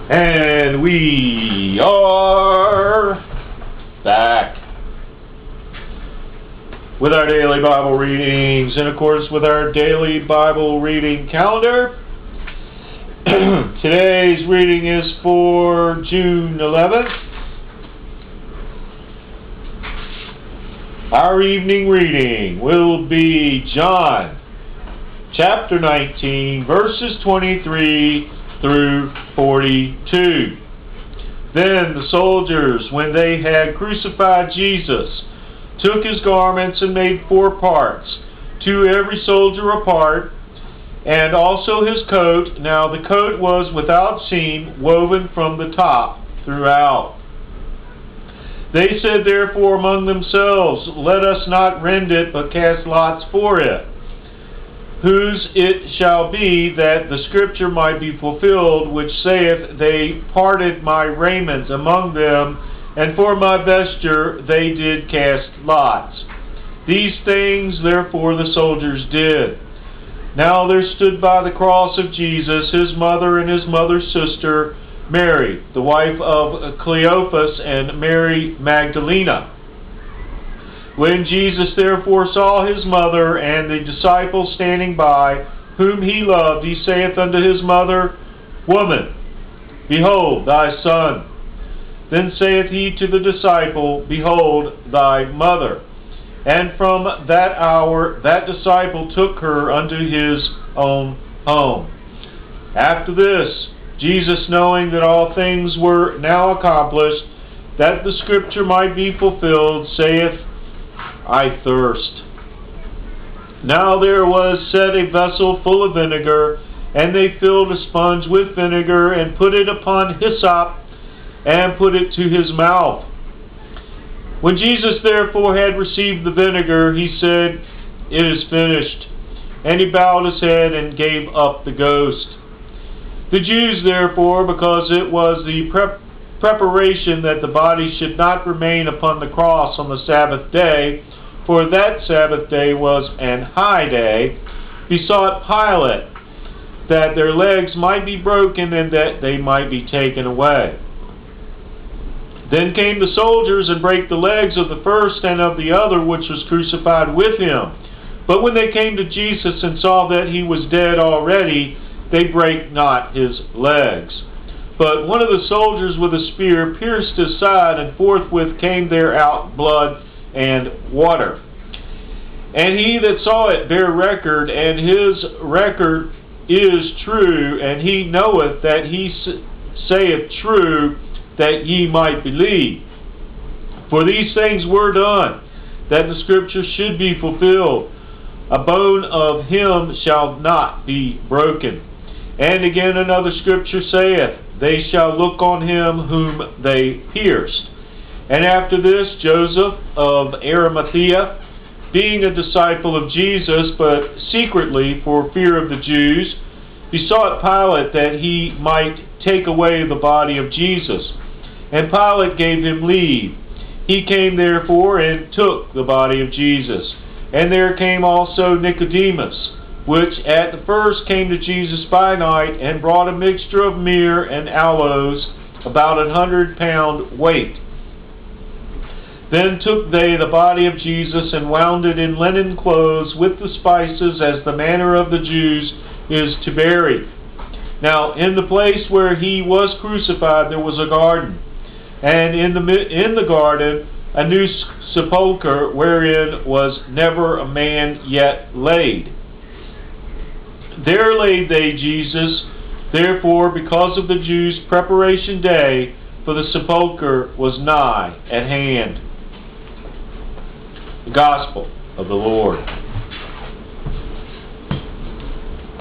And we are back with our daily Bible readings in accordance with our daily Bible reading calendar. Today's reading is for June 11th. Our evening reading will be John chapter 19, verses 23 through 42. Then the soldiers, when they had crucified Jesus, took his garments and made 4 parts, to every soldier a part, and also his coat. Now the coat was without seam, woven from the top throughout. They said therefore among themselves, Let us not rend it, but cast lots for it, whose it shall be, that the scripture might be fulfilled, which saith, They parted my raiment among them, and for my vesture they did cast lots. These things therefore the soldiers did. Now there stood by the cross of Jesus his mother and his mother's sister, Mary, the wife of Cleophas, and Mary Magdalena. When Jesus therefore saw his mother and the disciple standing by, whom he loved, he saith unto his mother, Woman, behold thy son. Then saith he to the disciple, Behold thy mother. And from that hour that disciple took her unto his own home. After this, Jesus, knowing that all things were now accomplished, that the scripture might be fulfilled, saith, I thirst. Now there was set a vessel full of vinegar, and they filled a sponge with vinegar, and put it upon hyssop, and put it to his mouth. When Jesus therefore had received the vinegar, he said, It is finished. And he bowed his head and gave up the ghost. The Jews therefore, because it was the preparation that the body should not remain upon the cross on the Sabbath day, for that Sabbath day was an high day, besought Pilate that their legs might be broken and that they might be taken away. Then came the soldiers and brake the legs of the first and of the other which was crucified with him. But when they came to Jesus and saw that he was dead already, they brake not his legs. But one of the soldiers with a spear pierced his side, and forthwith came there out blood and water. And he that saw it bare record, and his record is true, and he knoweth that he saith true, that ye might believe. For these things were done, that the scripture should be fulfilled. A bone of him shall not be broken. And again another scripture saith, They shall look on him whom they pierced. And after this, Joseph of Arimathea, being a disciple of Jesus, but secretly for fear of the Jews, besought Pilate that he might take away the body of Jesus. And Pilate gave him leave. He came therefore and took the body of Jesus. And there came also Nicodemus, which at the first came to Jesus by night, and brought a mixture of myrrh and aloes, about 100 pound weight. Then took they the body of Jesus, and wound it in linen clothes with the spices, as the manner of the Jews is to bury. Now in the place where he was crucified there was a garden, and in the garden a new sepulchre, wherein was never a man yet laid. There laid they Jesus, therefore, because of the Jews' preparation day, for the sepulchre was nigh at hand. The Gospel of the Lord.